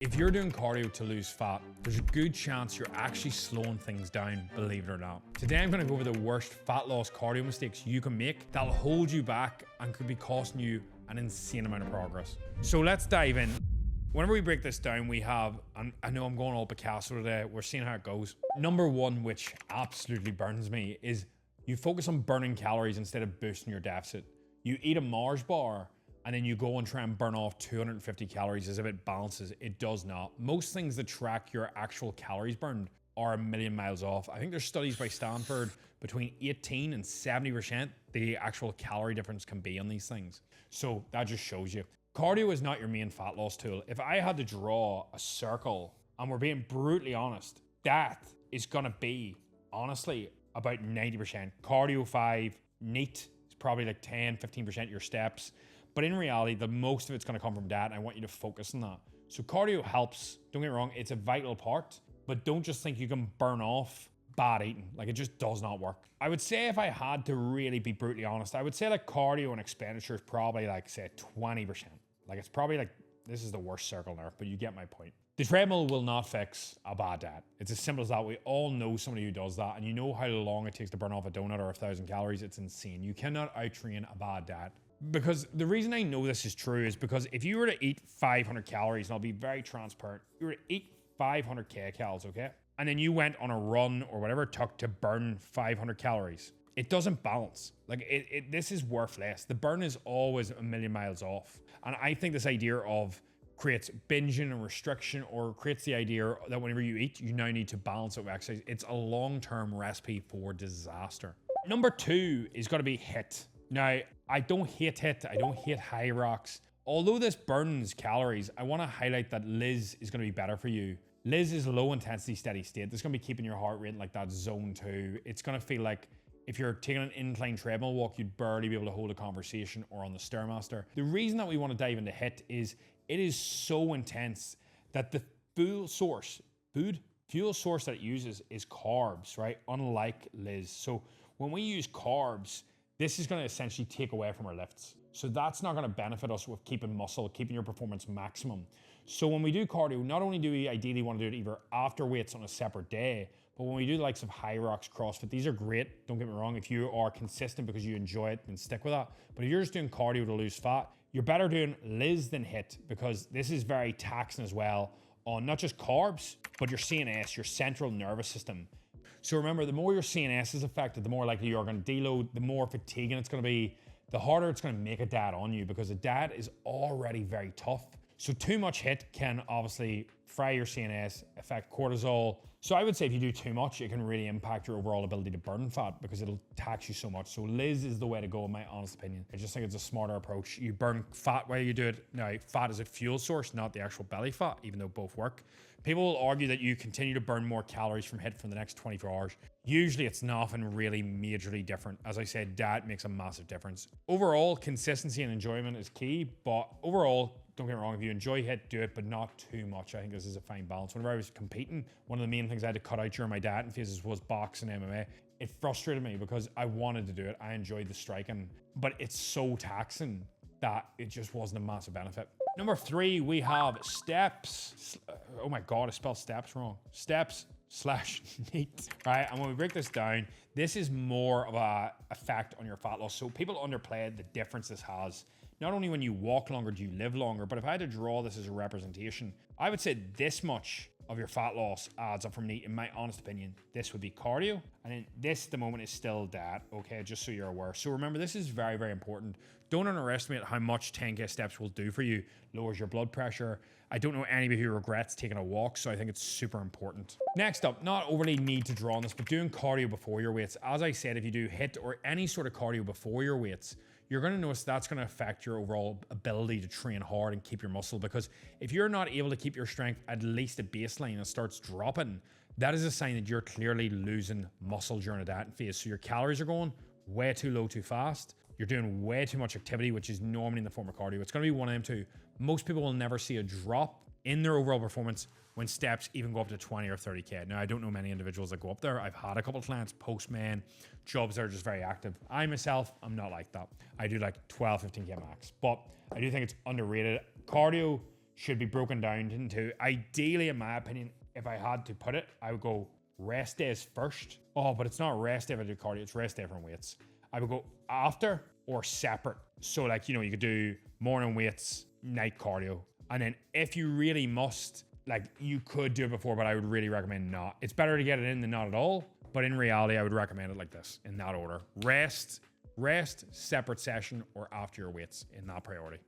If you're doing cardio to lose fat, there's a good chance you're actually slowing things down, believe it or not. Today I'm going to go over the worst fat loss cardio mistakes you can make that'll hold you back and could be costing you an insane amount of progress. So let's dive in. Whenever we break this down, we have, and I know I'm going all Picasso today, we're seeing how it goes. Number one, which absolutely burns me, is you focus on burning calories instead of boosting your deficit. You eat a Mars bar and then you go and try and burn off 250 calories as if it balances. It does not. Most things that track your actual calories burned are a million miles off. I think there's studies by Stanford between 18 and 70% the actual calorie difference can be on these things. So that just shows you. Cardio is not your main fat loss tool. If I had to draw a circle, and we're being brutally honest, that is gonna be, honestly, about 90%. Cardio 5, NEAT is probably like 10, 15% your steps. But in reality, the most of it's gonna come from that, and I want you to focus on that. So cardio helps, don't get me wrong, it's a vital part, but don't just think you can burn off bad eating. Like, it just does not work. I would say if I had to really be brutally honest, I would say like cardio and expenditure is probably like, say, 20%. Like, it's probably like, this is the worst circle on earth, but you get my point. The treadmill will not fix a bad diet. It's as simple as that. We all know somebody who does that, and you know how long it takes to burn off a donut or 1,000 calories. It's insane. You cannot out-train a bad diet. Because the reason I know this is true is because if you were to eat 500 calories, and I'll be very transparent, you were to eat 500 kcals, okay? And then you went on a run or whatever it took to burn 500 calories. It doesn't balance. Like, this is worthless. The burn is always a million miles off. And I think this idea of creates binging and restriction, or creates the idea that whenever you eat, you now need to balance it with exercise. It's a long-term recipe for disaster. Number two is gonna be HIIT. Now, I don't hate HIIT, I don't hate high rocks. Although this burns calories, I wanna highlight that LISS is gonna be better for you. LISS is low intensity, steady state. That's gonna be keeping your heart rate in like that zone 2. It's gonna feel like if you're taking an incline treadmill walk, you'd barely be able to hold a conversation, or on the Stairmaster. The reason that we wanna dive into HIIT is it is so intense that the fuel source that it uses is carbs, right? Unlike LISS. So when we use carbs, this is going to essentially take away from our lifts. So that's not going to benefit us with keeping muscle, keeping your performance maximum. So when we do cardio, not only do we ideally want to do it either after weights on a separate day, but when we do the likes of high rocks, CrossFit, these are great. Don't get me wrong. If you are consistent because you enjoy it, then stick with that. But if you're just doing cardio to lose fat, you're better doing LISS than HIIT, because this is very taxing as well on not just carbs, but your CNS, your central nervous system. So remember, the more your CNS is affected, the more likely you're going to deload, the more fatiguing it's going to be, the harder it's going to make a diet on you, because a diet is already very tough. So too much HIIT can obviously fry your CNS, affect cortisol. So I would say if you do too much, it can really impact your overall ability to burn fat, because it'll tax you so much. So LISS is the way to go, in my honest opinion. I just think it's a smarter approach. You burn fat while you do it. Now, fat is a fuel source, not the actual belly fat, even though both work. People will argue that you continue to burn more calories from HIIT for the next 24 hours. Usually it's nothing really majorly different. As I said, diet makes a massive difference. Overall, consistency and enjoyment is key, but overall, don't get me wrong, if you enjoy HIIT, do it, but not too much. I think this is a fine balance. Whenever I was competing, one of the main things I had to cut out during my dieting phases was boxing and MMA. It frustrated me because I wanted to do it. I enjoyed the striking, but it's so taxing that it just wasn't a massive benefit. Number 3, we have steps. Oh my God, I spelled steps wrong. Steps/NEAT, right? And when we break this down, this is more of a effect on your fat loss. So people underplay the difference this has. Not only when you walk longer do you live longer, but if I had to draw this as a representation, I would say this much of your fat loss adds up from NEAT, in my honest opinion. This would be cardio, and then this at the moment is still that, okay, just so you're aware. So remember, this is very, very important. Don't underestimate how much 10K steps will do for you. Lowers your blood pressure. I don't know anybody who regrets taking a walk, so I think it's super important. Next up, not overly need to draw on this, but doing cardio before your weights. As I said, if you do HIIT or any sort of cardio before your weights, you're going to notice that's going to affect your overall ability to train hard and keep your muscle, because if you're not able to keep your strength at least at baseline and starts dropping, that is a sign that you're clearly losing muscle during a dieting phase. So your calories are going way too low too fast. You're doing way too much activity, which is normally in the form of cardio. It's going to be one of them too. Most people will never see a drop in their overall performance when steps even go up to 20 or 30K. Now, I don't know many individuals that go up there. I've had a couple of clients, postmen, jobs that are just very active. I myself, I'm not like that. I do like 12, 15K max, but I do think it's underrated. Cardio should be broken down into, ideally, in my opinion, if I had to put it, I would go rest days first. Oh, but it's not rest day if I do cardio, it's rest day from weights. I would go after or separate. So like, you know, you could do morning weights, night cardio. And then if you really must, like you could do it before, but I would really recommend not. It's better to get it in than not at all. But in reality, I would recommend it like this, in that order. Rest, separate session, or after your weights in that priority.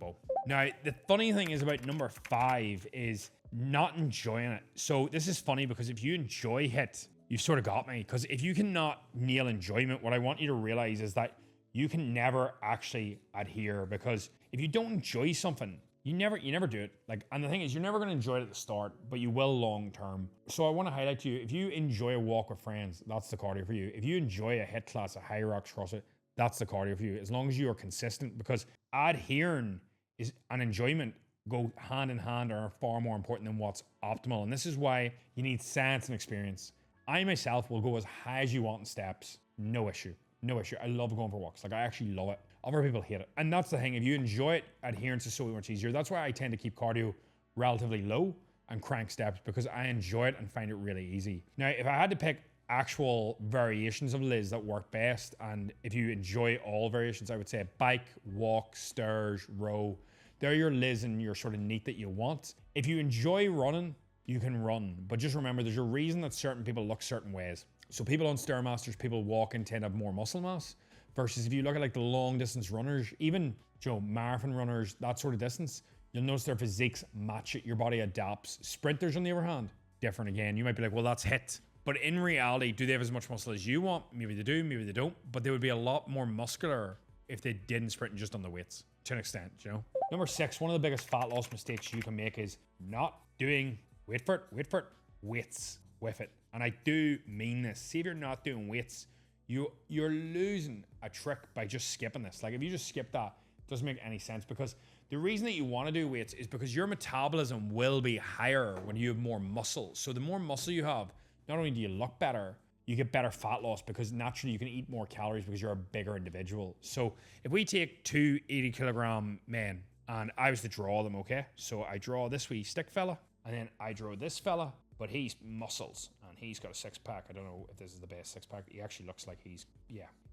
Boom. Now, the funny thing is about number 5 is not enjoying it. So this is funny because if you enjoy HIIT, you've sort of got me. Because if you cannot nail enjoyment, what I want you to realize is that you can never actually adhere, because if you don't enjoy something, you never do it. Like, and the thing is, you're never going to enjoy it at the start, but you will long term. So I want to highlight to you, if you enjoy a walk with friends, that's the cardio for you. If you enjoy a HIIT class, a high rocks CrossFit, that's the cardio for you. As long as you are consistent, because adhering is an enjoyment go hand in hand, are far more important than what's optimal. And this is why you need science and experience. I myself will go as high as you want in steps. No issue. No issue. I love going for walks. Like, I actually love it. Other people hate it. And that's the thing. If you enjoy it, adherence is so much easier. That's why I tend to keep cardio relatively low and crank steps, because I enjoy it and find it really easy. Now, if I had to pick actual variations of LISS that work best, and if you enjoy all variations, I would say bike, walk, stairs, row. They're your LISS and your sort of neat that you want. If you enjoy running, you can run. But just remember, there's a reason that certain people look certain ways. So people on Stairmasters, people walking tend to have more muscle mass. Versus if you look at like the long distance runners, even marathon runners, that sort of distance, you'll notice their physiques match it. Your body adapts. Sprinters, on the other hand, different again. You might be like, well, that's HIIT. But in reality, do they have as much muscle as you want? Maybe they do, maybe they don't. But they would be a lot more muscular if they didn't sprint just on the weights, to an extent, you know? Number 6, one of the biggest fat loss mistakes you can make is not doing, wait for it, weights with it. And I do mean this. See, if you're not doing weights, you're losing a trick by just skipping this. Like, if you just skip that, it doesn't make any sense, because the reason that you want to do weights is because your metabolism will be higher when you have more muscle. So the more muscle you have, not only do you look better, you get better fat loss, because naturally you can eat more calories because you're a bigger individual. So if we take 2 80-kilogram men, and I was to draw them, okay? So I draw this wee stick fella, and then I draw this fella, but he's muscles and he's got a 6-pack. I don't know if this is the best 6-pack. He actually looks like he's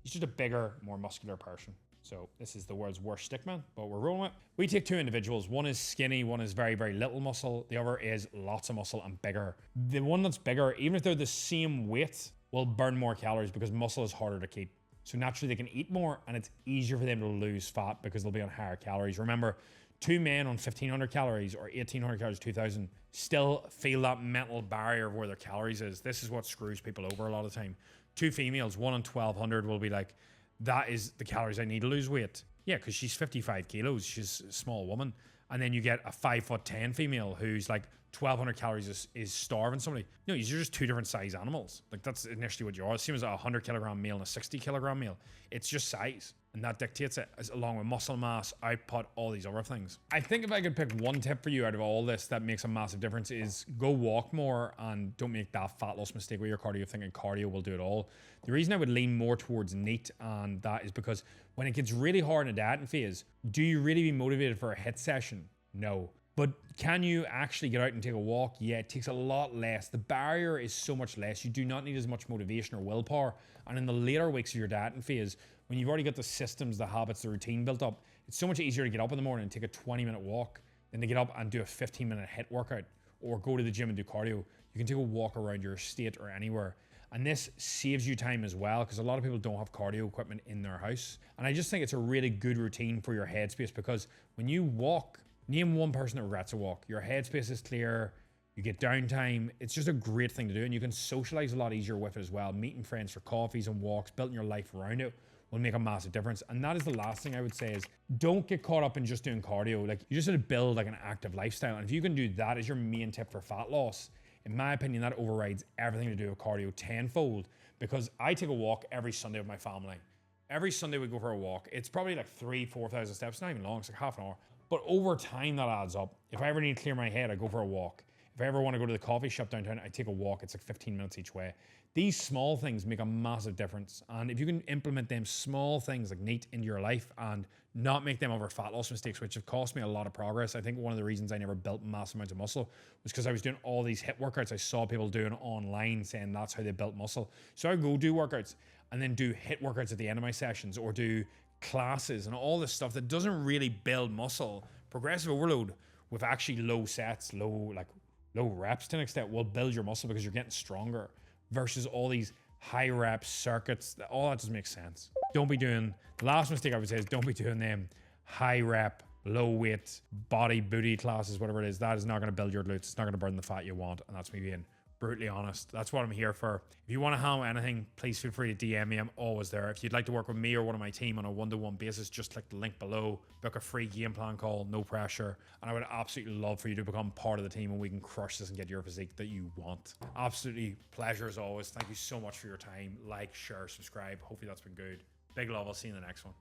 just a bigger, more muscular person. So this is the world's worst stickman, but we're rolling it. We take 2 individuals. One is skinny, one is very, very little muscle. The other is lots of muscle and bigger. The one that's bigger, even if they're the same weight, will burn more calories because muscle is harder to keep. So naturally they can eat more, and it's easier for them to lose fat because they'll be on higher calories. Remember, 2 men on 1,500 calories or 1,800 calories, 2,000, still feel that mental barrier of where their calories is. This is what screws people over a lot of the time. 2 females, 1 on 1,200 will be like, that is the calories I need to lose weight. Yeah, because she's 55 kilos. She's a small woman. And then you get a 5'10" female who's like 1,200 calories is starving somebody. No, you're just 2 different size animals. Like, that's initially what you are. Same as a 100-kilogram male and a 60-kilogram male. It's just size. And that dictates it, along with muscle mass, output, all these other things. I think if I could pick one tip for you out of all this that makes a massive difference is go walk more, and don't make that fat loss mistake with your cardio, thinking cardio will do it all. The reason I would lean more towards neat and that is because when it gets really hard in a dieting phase, do you really be motivated for a HIIT session? No. But can you actually get out and take a walk? Yeah, it takes a lot less. The barrier is so much less. You do not need as much motivation or willpower. And in the later weeks of your dieting phase, when you've already got the systems, the habits, the routine built up, it's so much easier to get up in the morning and take a 20-minute walk than to get up and do a 15-minute HIIT workout or go to the gym and do cardio. You can take a walk around your estate or anywhere. And this saves you time as well, because a lot of people don't have cardio equipment in their house. And I just think it's a really good routine for your headspace, because when you walk, name one person that regrets a walk. Your headspace is clear, you get downtime. It's just a great thing to do, and you can socialize a lot easier with it as well. Meeting friends for coffees and walks, building your life around it will make a massive difference. And that is the last thing I would say is don't get caught up in just doing cardio. Like, you just need to build like an active lifestyle. And if you can do that as your main tip for fat loss, in my opinion, that overrides everything to do with cardio tenfold, because I take a walk every Sunday with my family. Every Sunday we go for a walk. It's probably like 3,000-4,000 steps, not even long, it's like half an hour. But over time that adds up. If I ever need to clear my head, I go for a walk. If If I ever want to go to the coffee shop downtown, I take a walk. It's like 15 minutes each way. These small things make a massive difference. And if you can implement them small things like NEAT into your life and not make them over fat loss mistakes, which have cost me a lot of progress. I think one of the reasons I never built massive amounts of muscle was because I was doing all these HIIT workouts I saw people doing online saying that's how they built muscle. So I go do workouts and then do HIIT workouts at the end of my sessions, or do classes and all this stuff that doesn't really build muscle. Progressive overload with actually low sets, low reps to an extent will build your muscle because you're getting stronger, versus all these high rep circuits. All that doesn't make sense. Don't be doing, the last mistake I would say is don't be doing them high rep, low weight, body booty classes, whatever it is. That is not going to build your glutes. It's not going to burn the fat you want. And that's me being brutally honest. That's what I'm here for. If you want to hammer anything, please feel free to DM me. I'm always there. If you'd like to work with me or one of my team on a one-to-one basis, just click the link below, book a free game plan call, no pressure. And I would absolutely love for you to become part of the team and we can crush this and get your physique that you want. Absolutely pleasure as always. Thank you so much for your time. Like, share, subscribe. Hopefully that's been good. Big love. I'll see you in the next one.